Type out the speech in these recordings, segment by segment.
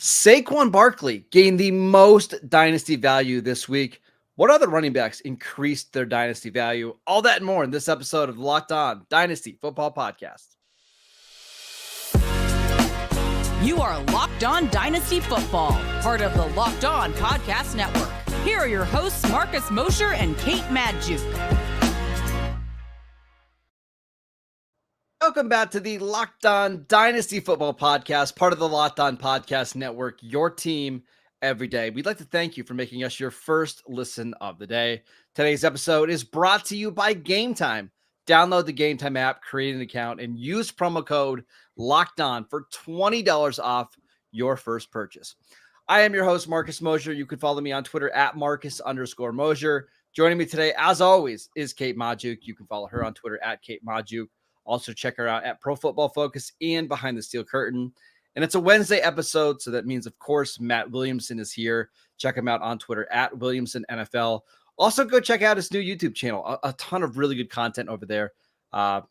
Saquon Barkley gained the most dynasty value this week. What other running backs increased their dynasty value? All that and more in this episode of the Locked On Dynasty Football Podcast. You are Locked On Dynasty Football, part of the Locked On Podcast Network. Here are your hosts, Marcus Mosher and Kate Madjuk. Welcome back to the Locked On Dynasty Football Podcast, part of the Locked On Podcast Network, your team every day. We'd like to thank you for making us your first listen of the day. Today's episode is brought to you by Game Time. Download the Game Time app, create an account, and use promo code LOCKEDON for $20 off your first purchase. I am your host, Marcus Mosher. You can follow me on Twitter at Marcus_Mosher. Joining me today, as always, is Kate Madjuk. You can follow her on Twitter at Kate Madjuk. Also, check her out at Pro Football Focus and Behind the Steel Curtain. And it's a Wednesday episode, so that means, of course, Matt Williamson is here. Check him out on Twitter at Williamson NFL. Also, go check out his new YouTube channel. A ton of really good content over there. I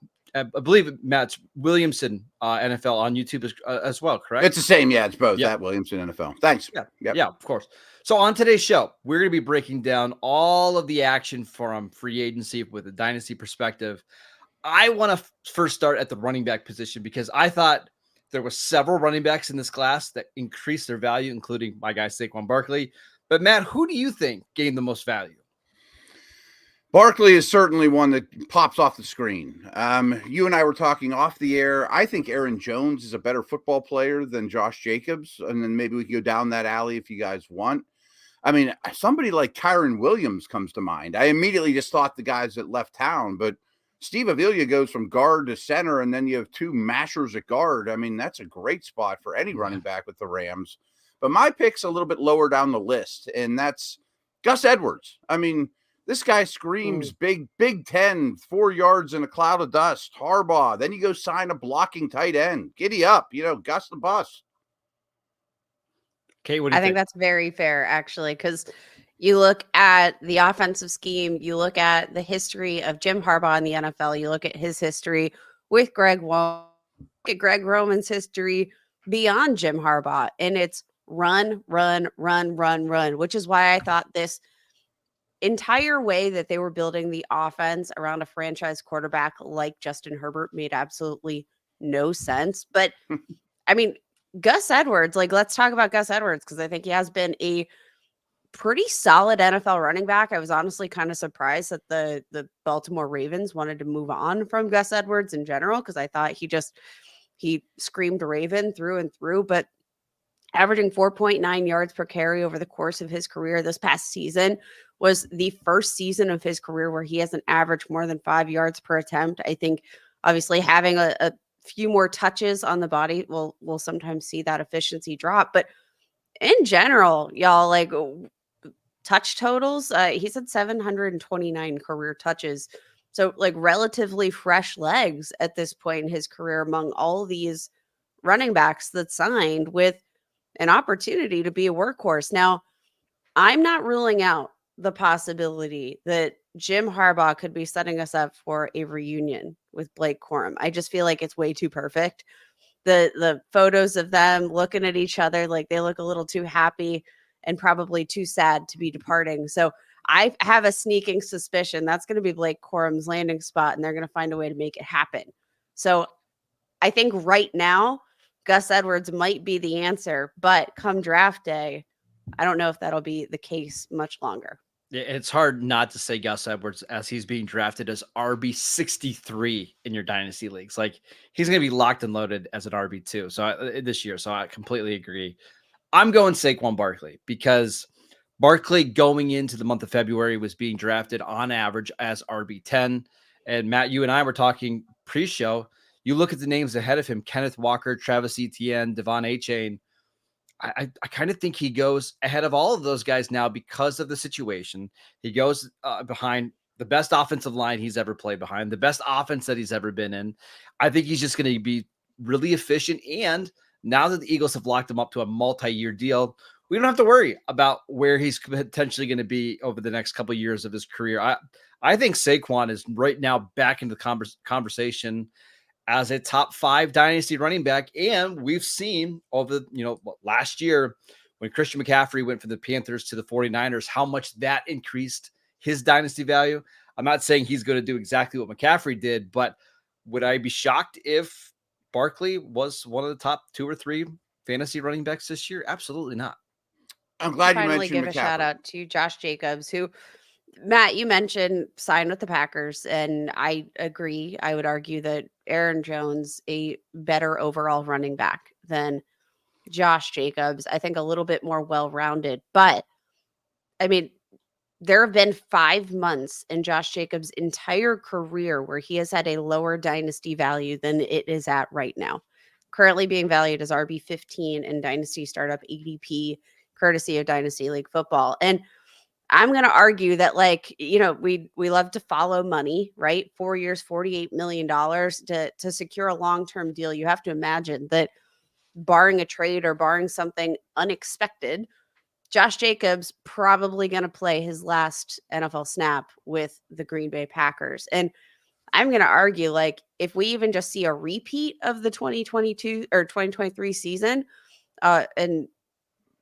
believe Matt's Williamson NFL on YouTube as well, correct? It's the same. Yeah, it's both. At Williamson NFL. Thanks. Yeah, of course. So on today's show, we're going to be breaking down all of the action from free agency with a dynasty perspective. I want to first start at the running back position because I thought there were several running backs in this class that increased their value, including my guy Saquon Barkley. But Matt, who do you think gained the most value? Barkley is certainly one that pops off the screen. You and I were talking off the air. I think Aaron Jones is a better football player than Josh Jacobs. And then maybe we can go down that alley if you guys want. I mean, somebody like Kyron Williams comes to mind. I immediately just thought the guys that left town, but Steve Avila goes from guard to center, and then you have two mashers at guard. I mean, that's a great spot for any running back with the Rams. But my pick's a little bit lower down the list, and that's Gus Edwards. I mean, this guy screams Big 10, 4 yards in a cloud of dust, Harbaugh. Then you go sign a blocking tight end. Giddy up, Gus the bus. Okay, what do you think? I think that's very fair, actually, because you look at the offensive scheme, you look at the history of Jim Harbaugh in the NFL, you look at his history with Greg Roman, look at Greg Roman's history beyond Jim Harbaugh, and it's run, which is why I thought this entire way that they were building the offense around a franchise quarterback like Justin Herbert made absolutely no sense. But I mean, Gus Edwards, let's talk about Gus Edwards, because I think he has been a pretty solid NFL running back. I was honestly kind of surprised that the Baltimore Ravens wanted to move on from Gus Edwards in general, because I thought he screamed Raven through and through, but averaging 4.9 yards per carry over the course of his career this past season was the first season of his career where he hasn't averaged more than 5 yards per attempt. I think obviously having a few more touches on the body will sometimes see that efficiency drop, but in general, y'all, touch totals, he's had 729 career touches. So relatively fresh legs at this point in his career among all these running backs that signed with an opportunity to be a workhorse. Now, I'm not ruling out the possibility that Jim Harbaugh could be setting us up for a reunion with Blake Corum. I just feel like it's way too perfect. The photos of them looking at each other, they look a little too happy and probably too sad to be departing. So I have a sneaking suspicion that's going to be Blake Corum's landing spot, and they're going to find a way to make it happen. So I think right now, Gus Edwards might be the answer, but come draft day, I don't know if that'll be the case much longer. It's hard not to say Gus Edwards as he's being drafted as RB63 in your dynasty leagues. He's going to be locked and loaded as an RB2 this year. So I completely agree. I'm going Saquon Barkley because Barkley going into the month of February was being drafted on average as RB10. And Matt, you and I were talking pre-show. You look at the names ahead of him, Kenneth Walker, Travis Etienne, Devon Achane. I kind of think he goes ahead of all of those guys now because of the situation. He goes behind the best offensive line he's ever played behind, the best offense that he's ever been in. I think he's just going to be really efficient. And now that the Eagles have locked him up to a multi-year deal, we don't have to worry about where he's potentially going to be over the next couple of years of his career. I think Saquon is right now back into the conversation as a top 5 dynasty running back. And we've seen over last year when Christian McCaffrey went from the Panthers to the 49ers, how much that increased his dynasty value. I'm not saying he's going to do exactly what McCaffrey did, but would I be shocked if Barkley was one of the top 2 or 3 fantasy running backs this year? Absolutely not. I'm glad you Finally mentioned give McCaffrey. a shout out to Josh Jacobs, who, Matt, you mentioned signed with the Packers, and I agree. I would argue that Aaron Jones, a better overall running back than Josh Jacobs. I think a little bit more well-rounded, but I mean, there have been 5 months in Josh Jacobs' entire career where he has had a lower dynasty value than it is at right now. Currently being valued as RB15 in Dynasty Startup ADP, courtesy of Dynasty League Football. And I'm going to argue that, we love to follow money, right? 4 years, $48 million to secure a long-term deal. You have to imagine that, barring a trade or barring something unexpected, Josh Jacobs probably going to play his last NFL snap with the Green Bay Packers. And I'm going to argue, if we even just see a repeat of the 2022 or 2023 season, and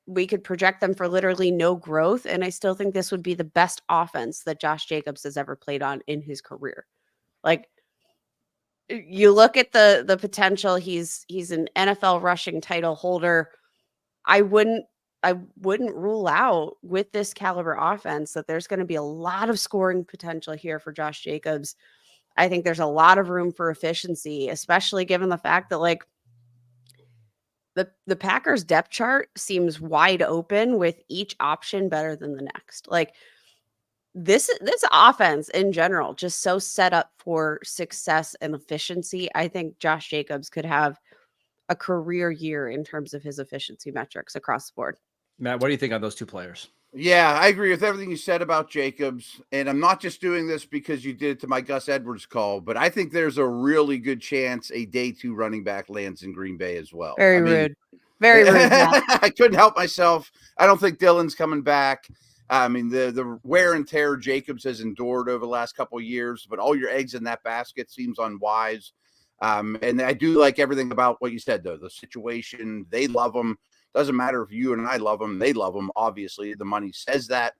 we could project them for literally no growth, and I still think this would be the best offense that Josh Jacobs has ever played on in his career. You look at the potential. He's an NFL rushing title holder. I wouldn't rule out with this caliber offense that there's going to be a lot of scoring potential here for Josh Jacobs. I think there's a lot of room for efficiency, especially given the fact that the Packers depth chart seems wide open with each option better than the next. This offense in general just so set up for success and efficiency. I think Josh Jacobs could have a career year in terms of his efficiency metrics across the board. Matt, what do you think on those 2 players? Yeah, I agree with everything you said about Jacobs. And I'm not just doing this because you did it to my Gus Edwards call, but I think there's a really good chance a day 2 running back lands in Green Bay as well. Very rude. Very rude. I couldn't help myself. I don't think Dylan's coming back. I mean, the wear and tear Jacobs has endured over the last couple of years, but all your eggs in that basket seems unwise. And I do like everything about what you said, though. The situation, they love him. Doesn't matter if you and I love him. They love him. Obviously, the money says that.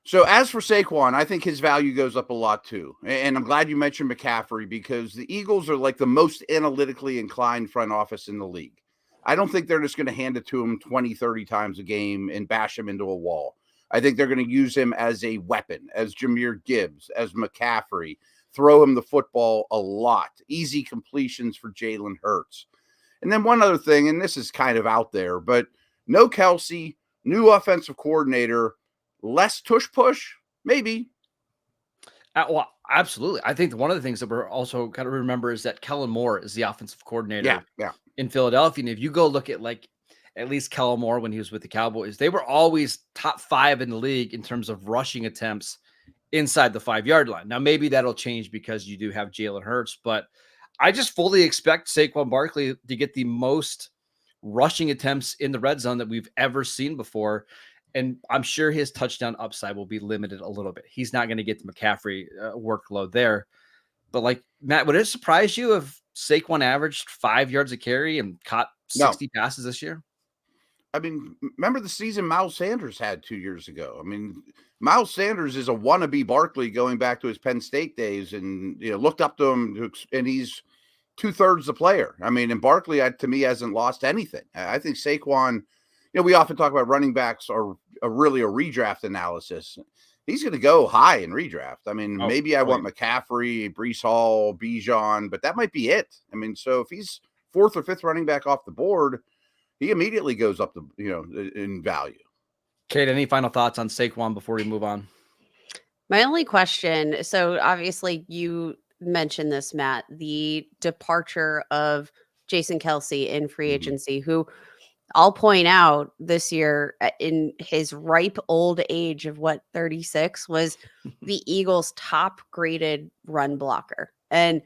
So as for Saquon, I think his value goes up a lot, too. And I'm glad you mentioned McCaffrey because the Eagles are like the most analytically inclined front office in the league. I don't think they're just going to hand it to him 20, 30 times a game and bash him into a wall. I think they're going to use him as a weapon, as Jahmyr Gibbs, as McCaffrey, throw him the football a lot, easy completions for Jalen Hurts. And then one other thing, and this is kind of out there, but no Kelsey, new offensive coordinator, less tush push, maybe. Well, absolutely. I think one of the things that we're also got to remember is that Kellen Moore is the offensive coordinator in Philadelphia. And if you go look at at least Kellen Moore when he was with the Cowboys, they were always top 5 in the league in terms of rushing attempts inside the 5-yard line. Now, maybe that'll change because you do have Jalen Hurts, but I just fully expect Saquon Barkley to get the most rushing attempts in the red zone that we've ever seen before. And I'm sure his touchdown upside will be limited a little bit. He's not going to get the McCaffrey workload there. But Matt, would it surprise you if Saquon averaged 5 yards a carry and caught 60 passes this year? I mean, remember the season Miles Sanders had 2 years ago. I mean, Miles Sanders is a wannabe Barkley going back to his Penn State days and, looked up to him, and he's 2/3 the player. I mean, and Barkley, to me, hasn't lost anything. I think Saquon, we often talk about running backs are really a redraft analysis. He's going to go high in redraft. I mean, maybe I want McCaffrey, Breece Hall, Bijan, but that might be it. I mean, so if he's 4th or 5th running back off the board, he immediately goes up in value. Kate, any final thoughts on Saquon before we move on? My only question, so obviously you mentioned this, Matt, the departure of Jason Kelsey in free agency, who I'll point out this year in his ripe old age of 36 was the Eagles' top graded run blocker. And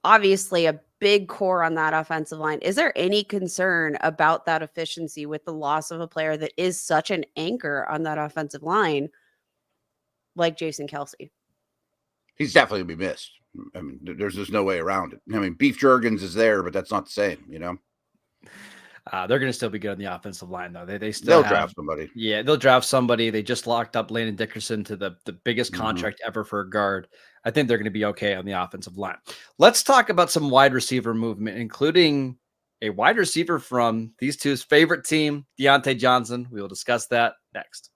obviously a big core on that offensive line. Is there any concern about that efficiency with the loss of a player that is such an anchor on that offensive line like Jason Kelsey? He's definitely going to be missed. I mean, there's just no way around it. I mean, Beef Jurgens is there, but that's not the same, They're going to still be good on the offensive line, though. They still They'll have, draft somebody. yeah, they'll draft somebody. They just locked up Landon Dickerson to the biggest Mhm. contract ever for a guard. I think they're going to be okay on the offensive line. Let's talk about some wide receiver movement, including a wide receiver from these two's favorite team, Diontae Johnson. We will discuss that next.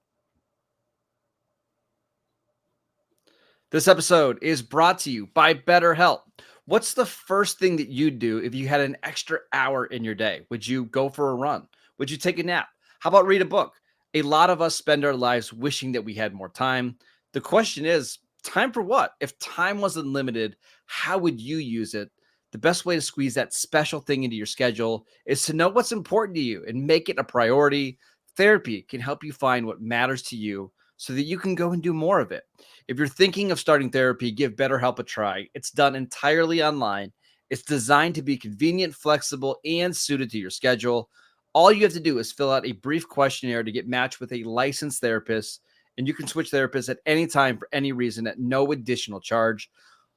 This episode is brought to you by BetterHelp. What's the first thing that you'd do if you had an extra hour in your day? Would you go for a run? Would you take a nap? How about read a book? A lot of us spend our lives wishing that we had more time. The question is, time for what? If time wasn't limited, how would you use it? The best way to squeeze that special thing into your schedule is to know what's important to you and make it a priority. Therapy can help you find what matters to you so that you can go and do more of it. If you're thinking of starting therapy, give BetterHelp a try. It's done entirely online. It's designed to be convenient, flexible, and suited to your schedule. All you have to do is fill out a brief questionnaire to get matched with a licensed therapist, and you can switch therapists at any time for any reason at no additional charge.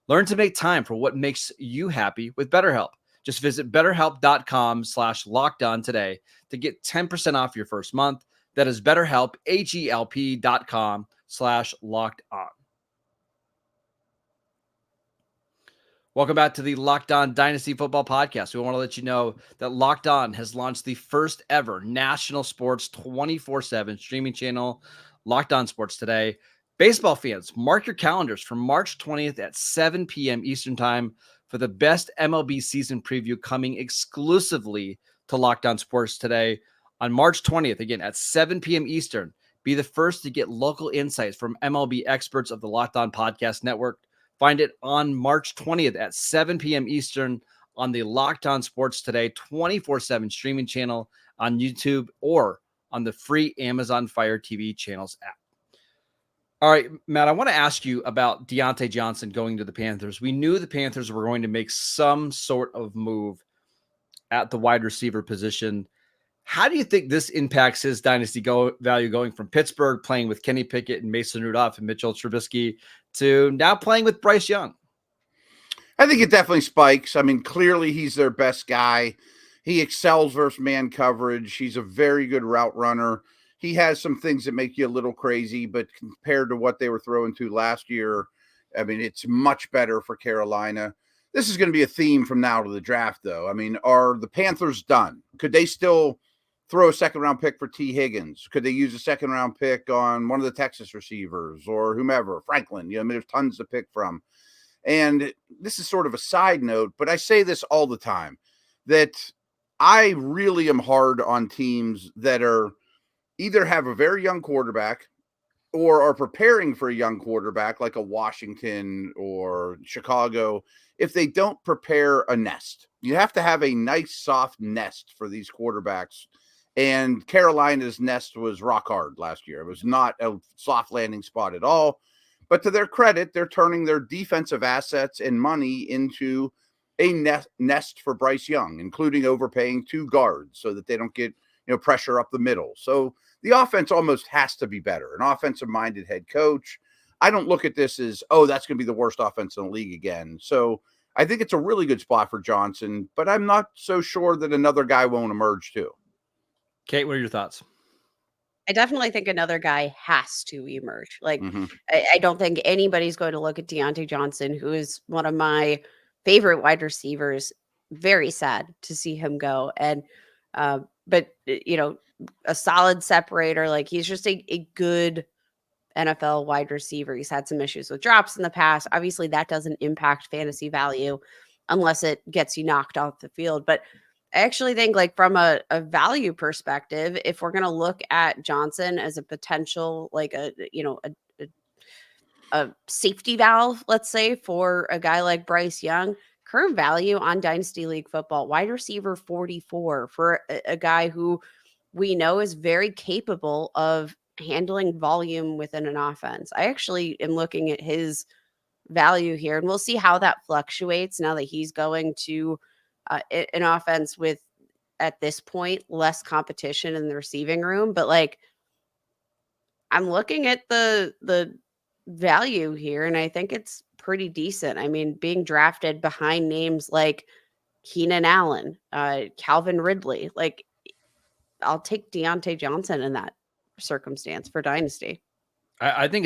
Learn to make time for what makes you happy with BetterHelp. Just visit betterhelp.com/lockedon today to get 10% off your first month. That is BetterHelp, HELP.com/lockedon. Welcome back to the Locked On Dynasty Football Podcast. We want to let you know that Locked On has launched the first ever national sports 24/7 streaming channel, Locked On Sports Today. Baseball fans, mark your calendars for March 20th at 7 p.m. Eastern Time for the best MLB season preview coming exclusively to Locked On Sports Today. On March 20th, again at 7 p.m. Eastern, be the first to get local insights from MLB experts of the Locked On Podcast Network. Find it on March 20th at 7 p.m. Eastern on the Locked On Sports Today 24/7 streaming channel on YouTube or on the free Amazon Fire TV channels app. All right, Matt, I want to ask you about Diontae Johnson going to the Panthers. We knew the Panthers were going to make some sort of move at the wide receiver position. How do you think this impacts his dynasty value going from Pittsburgh, playing with Kenny Pickett and Mason Rudolph and Mitchell Trubisky, to now playing with Bryce Young? I think it definitely spikes. I mean, clearly he's their best guy. He excels versus man coverage. He's a very good route runner. He has some things that make you a little crazy, but compared to what they were throwing to last year, I mean, it's much better for Carolina. This is going to be a theme from now to the draft, though. I mean, are the Panthers done? Could they still throw a second-round pick for T. Higgins? Could they use a second-round pick on one of the Texas receivers or whomever, Franklin? I mean, there's tons to pick from. And this is sort of a side note, but I say this all the time, that I really am hard on teams that are either have a very young quarterback or are preparing for a young quarterback like a Washington or Chicago, if they don't prepare a nest. You have to have a nice, soft nest for these quarterbacks. And Carolina's nest was rock hard last year. It was not a soft landing spot at all. But to their credit, they're turning their defensive assets and money into a nest for Bryce Young, including overpaying 2 guards so that they don't get pressure up the middle. So the offense almost has to be better. An offensive-minded head coach. I don't look at this as, oh, that's going to be the worst offense in the league again. So I think it's a really good spot for Johnson, but I'm not so sure that another guy won't emerge too. Kate, what are your thoughts? I definitely think another guy has to emerge. Like, I don't think anybody's going to look at Diontae Johnson, who is one of my favorite wide receivers. Very sad to see him go. And, but, a solid separator. Like, he's just a good NFL wide receiver. He's had some issues with drops in the past. Obviously, that doesn't impact fantasy value unless it gets you knocked off the field. But I actually think, like, from a value perspective, if we're going to look at Johnson as a potential, like a safety valve, let's say, for a guy like Bryce Young, current value on Dynasty League football, wide receiver 44 for a guy who we know is very capable of handling volume within an offense. I actually am looking at his value here, and we'll see how that fluctuates now that he's going to an offense with, at this point, less competition in the receiving room. But like, I'm looking at the value here, and I think it's pretty decent. I mean, being drafted behind names like Keenan Allen, Calvin Ridley, like I'll take Diontae Johnson in that circumstance for Dynasty. I think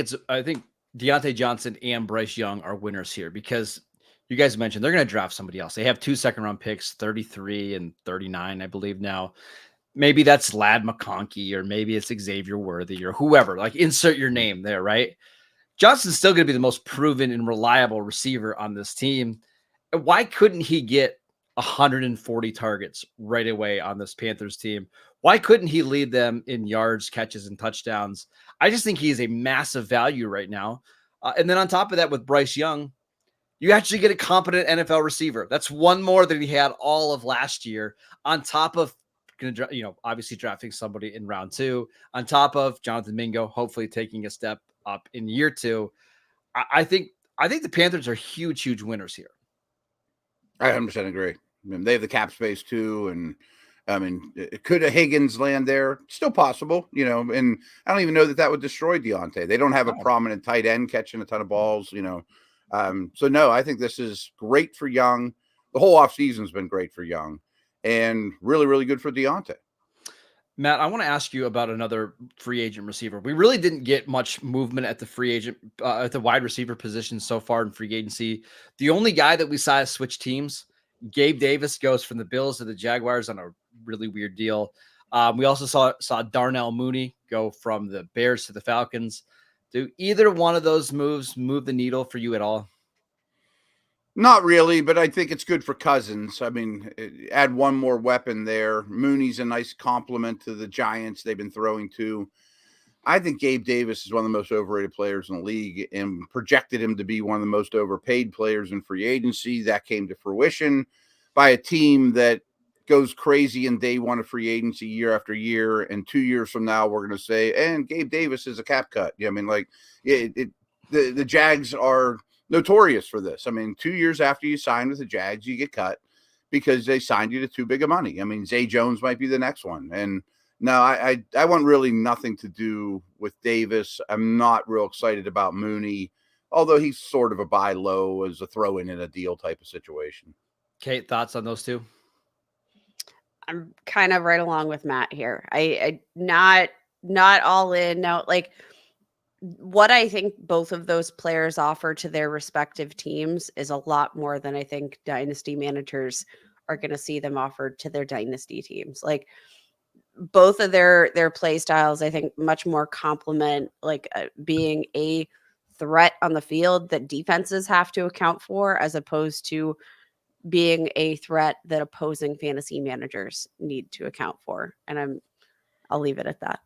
Diontae Johnson and Bryce Young are winners here because you guys mentioned they're going to draft somebody else. They have 2 second-round picks, 33 and 39, I believe now. Maybe that's Lad McConkey, or maybe it's Xavier Worthy, or whoever. Like, insert your name there, right? Johnson's still going to be the most proven and reliable receiver on this team. Why couldn't he get 140 targets right away on this Panthers team? Why couldn't he lead them in yards, catches, and touchdowns? I just think he is a massive value right now. And then on top of that, with Bryce Young, you actually get a competent NFL receiver. That's one more than he had all of last year, on top of obviously drafting somebody in round 2, on top of Jonathan Mingo, hopefully taking a step up in year 2. I think the Panthers are huge winners here. I 100% agree. I mean, they have the cap space too, and I mean, could a Higgins land there? Still possible, and I don't even know that would destroy Diontae. They don't have a prominent tight end catching a ton of balls, so no, I think this is great for Young. The whole offseason's been great for Young, and really good for Diontae. Matt, I want to ask you about another free agent receiver. We really didn't get much movement at the wide receiver position so far in free agency. The only guy that we saw switch teams, Gabe Davis, goes from the Bills to the Jaguars on a really weird deal. We also saw Darnell Mooney go from the Bears to the Falcons. Do either one of those moves move the needle for you at all? Not really, but I think it's good for Cousins. I mean, add one more weapon there. Mooney's a nice compliment to the Giants they've been throwing to. I think Gabe Davis is one of the most overrated players in the league, and projected him to be one of the most overpaid players in free agency. That came to fruition by a team that goes crazy in day 1 of free agency year after year. And 2 years from now, we're going to say, and Gabe Davis is a cap cut. I mean, like the Jags are notorious for this. I mean, 2 years after you sign with the Jags, you get cut because they signed you to too big of money. I mean, Zay Jones might be the next one. And no, I want really nothing to do with Davis. I'm not real excited about Mooney, although he's sort of a buy low as a throw in a deal type of situation. Kate, thoughts on those two? I'm kind of right along with Matt here. I not all in. No, like what I think both of those players offer to their respective teams is a lot more than I think dynasty managers are going to see them offered to their dynasty teams. Like both of their play styles, I think much more complement being a threat on the field that defenses have to account for, as opposed to being a threat that opposing fantasy managers need to account for. And I'll leave it at that.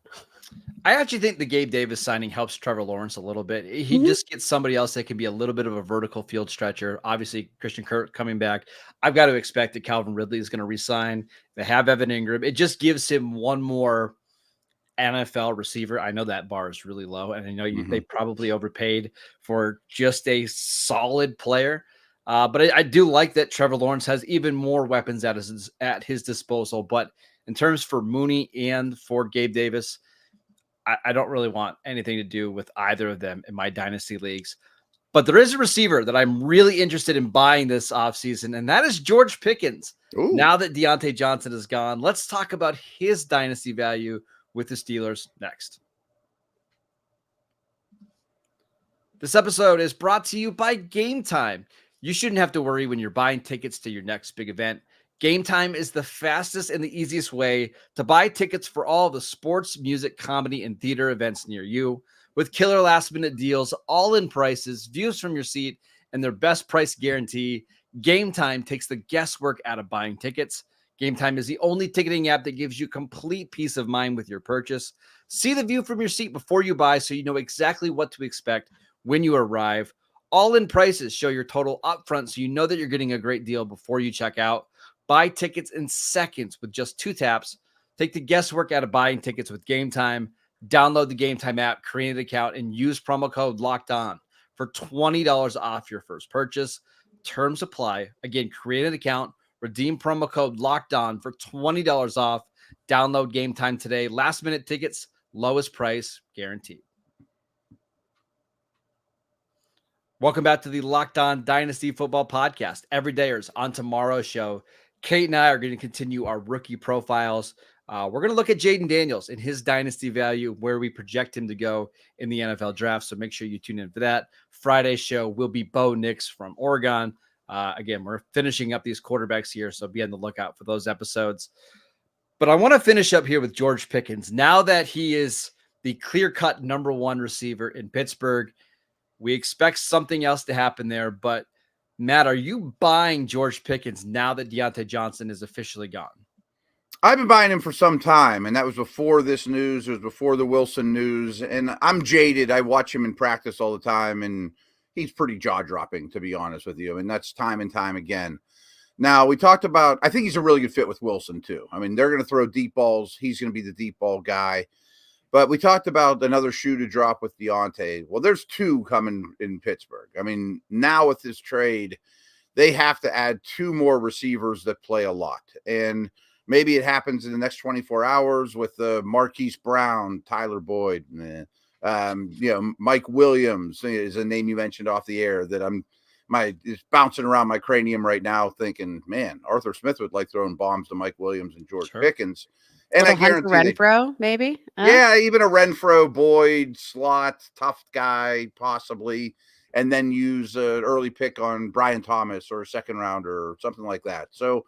I actually think the Gabe Davis signing helps Trevor Lawrence a little bit. He just gets somebody else that can be a little bit of a vertical field stretcher. Obviously, Christian Kirk coming back. I've got to expect that Calvin Ridley is going to resign. They have Evan Ingram. It just gives him one more NFL receiver. I know that bar is really low, and I know they probably overpaid for just a solid player. But I do like that Trevor Lawrence has even more weapons at his disposal. But in terms for Mooney and for Gabe Davis, I don't really want anything to do with either of them in my dynasty leagues. But there is a receiver that I'm really interested in buying this offseason, and that is George Pickens. Ooh. Now that Diontae Johnson is gone, let's talk about his dynasty value with the Steelers next. This episode is brought to you by Game Time. You shouldn't have to worry when you're buying tickets to your next big event. Game Time is the fastest and the easiest way to buy tickets for all the sports, music, comedy, and theater events near you. With killer last-minute deals, all-in prices, views from your seat, and their best price guarantee, Game Time takes the guesswork out of buying tickets. Game Time is the only ticketing app that gives you complete peace of mind with your purchase. See the view from your seat before you buy so you know exactly what to expect when you arrive. All-in prices show your total upfront so you know that you're getting a great deal before you check out. Buy tickets in seconds with just 2 taps. Take the guesswork out of buying tickets with Game Time. Download the Game Time app, create an account, and use promo code LOCKEDON for $20 off your first purchase. Terms apply. Again, create an account, redeem promo code LOCKEDON for $20 off. Download Game Time today. Last minute tickets, lowest price guaranteed. Welcome back to the Locked On Dynasty Football Podcast. Everydayers, on tomorrow's show, Kate and I are going to continue our rookie profiles. We're going to look at Jaden Daniels and his dynasty value, where we project him to go in the NFL draft. So make sure you tune in for that. Friday's show will be Bo Nix from Oregon. Again, we're finishing up these quarterbacks here, so be on the lookout for those episodes. But I want to finish up here with George Pickens. Now that he is the clear-cut number one receiver in Pittsburgh, we expect something else to happen there. But, Matt, are you buying George Pickens now that Diontae Johnson is officially gone? I've been buying him for some time, and that was before this news. It was before the Wilson news. And I'm jaded. I watch him in practice all the time, and he's pretty jaw-dropping, to be honest with you. And that's time and time again. Now, we talked about – I think he's a really good fit with Wilson, too. I mean, they're going to throw deep balls. He's going to be the deep ball guy. But we talked about another shoe to drop with Diontae. Well, there's two coming in Pittsburgh. I mean, now with this trade, they have to add two more receivers that play a lot. And maybe it happens in the next 24 hours with Marquise Brown, Tyler Boyd, Mike Williams is a name you mentioned off the air that it's bouncing around my cranium right now thinking, man, Arthur Smith would like throwing bombs to Mike Williams and George Pickens. And I guarantee Renfro, maybe. Yeah, even a Renfro, Boyd, slot, tough guy, possibly, and then use an early pick on Brian Thomas or a second rounder or something like that. So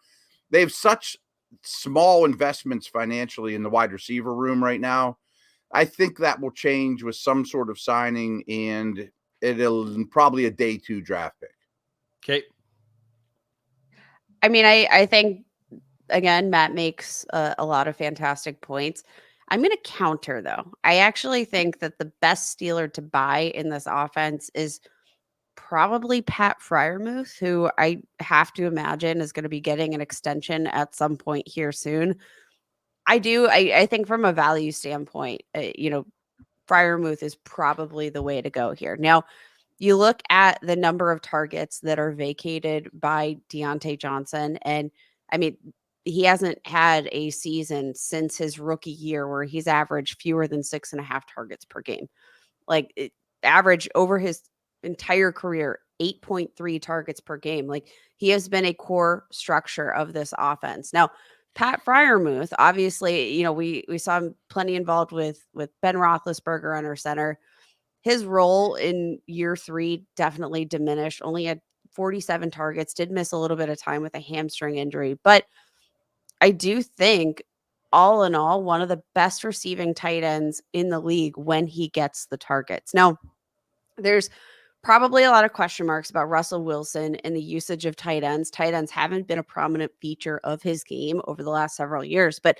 they have such small investments financially in the wide receiver room right now. I think that will change with some sort of signing, and it'll probably a day 2 draft pick. Okay. I mean, I think. Again, Matt makes a lot of fantastic points. I'm going to counter, though. I actually think that the best Steeler to buy in this offense is probably Pat Freiermuth, who I have to imagine is going to be getting an extension at some point here soon. I think from a value standpoint, Freiermuth is probably the way to go here. Now, you look at the number of targets that are vacated by Diontae Johnson, and I mean, he hasn't had a season since his rookie year where he's averaged fewer than 6.5 targets per game. Like average over his entire career, 8.3 targets per game. Like he has been a core structure of this offense. Now, Pat Freiermuth, obviously, we saw him plenty involved with Ben Roethlisberger under center. His role in year 3 definitely diminished. Only had 47 targets, did miss a little bit of time with a hamstring injury, but I do think all in all, one of the best receiving tight ends in the league when he gets the targets. Now, there's probably a lot of question marks about Russell Wilson and the usage of tight ends. Tight ends haven't been a prominent feature of his game over the last several years, but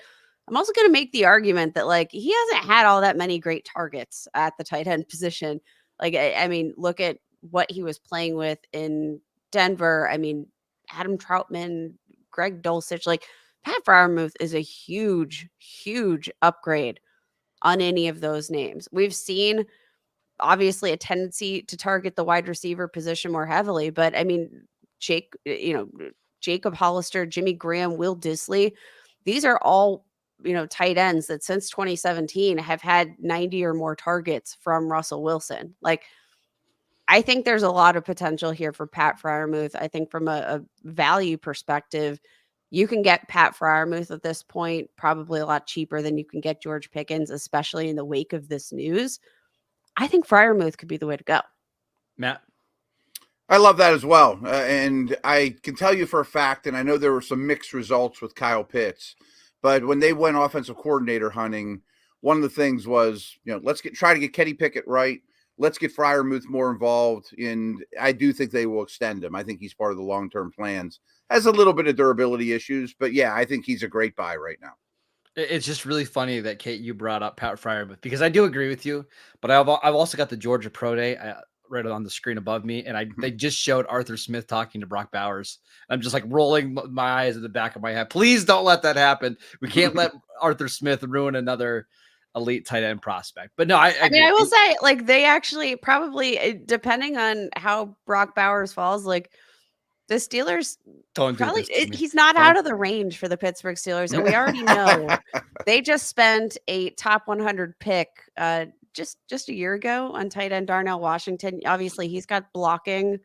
I'm also going to make the argument that he hasn't had all that many great targets at the tight end position. I mean, look at what he was playing with in Denver. I mean, Adam Troutman, Greg Dulcich, Pat Freiermuth is a huge, huge upgrade on any of those names. We've seen obviously a tendency to target the wide receiver position more heavily, but I mean, Jacob Hollister, Jimmy Graham, Will Dissly, these are all, tight ends that since 2017 have had 90 or more targets from Russell Wilson. I think there's a lot of potential here for Pat Freiermuth. I think from a value perspective, you can get Pat Freiermuth at this point probably a lot cheaper than you can get George Pickens, especially in the wake of this news. I think Freiermuth could be the way to go. Matt? I love that as well. And I can tell you for a fact, and I know there were some mixed results with Kyle Pitts, but when they went offensive coordinator hunting, one of the things was, let's try to get Kenny Pickett right. Let's get Freiermuth more involved. And I do think they will extend him. I think he's part of the long-term plans. Has a little bit of durability issues, but yeah, I think he's a great buy right now. It's just really funny that, Kate, you brought up Pat Freiermuth because I do agree with you, but I've also got the Georgia Pro Day right on the screen above me, and they just showed Arthur Smith talking to Brock Bowers. I'm just rolling my eyes at the back of my head. Please don't let that happen. We can't let Arthur Smith ruin another elite tight end prospect. But no, I mean, I will say, they actually probably, depending on how Brock Bowers falls, the Steelers don't probably, he's not out of the range for the Pittsburgh Steelers. And we already know they just spent a top 100 pick just a year ago on tight end Darnell Washington. Obviously, he's got blocking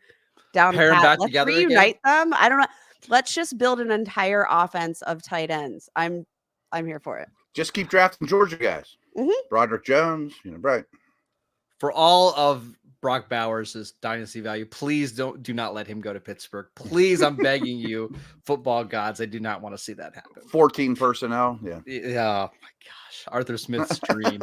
down Pair 'em pat. back Let's together reunite them. I don't know. Let's just build an entire offense of tight ends. I'm here for it. Just keep drafting Georgia guys. Broderick Jones, right. For all of Brock Bowers' dynasty value, please do not let him go to Pittsburgh. Please, I'm begging you, football gods. I do not want to see that happen. 14 personnel. Yeah. Oh my gosh. Arthur Smith's dream.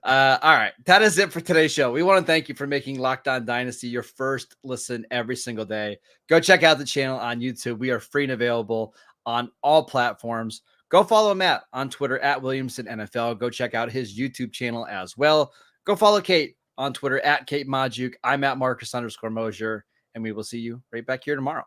All right. That is it for today's show. We want to thank you for making Locked On Dynasty your first listen every single day. Go check out the channel on YouTube. We are free and available on all platforms. Go follow Matt on Twitter at Williamson NFL. Go check out his YouTube channel as well. Go follow Kate on Twitter at Kate Majuk. I'm at Marcus _Mosier, and we will see you right back here tomorrow.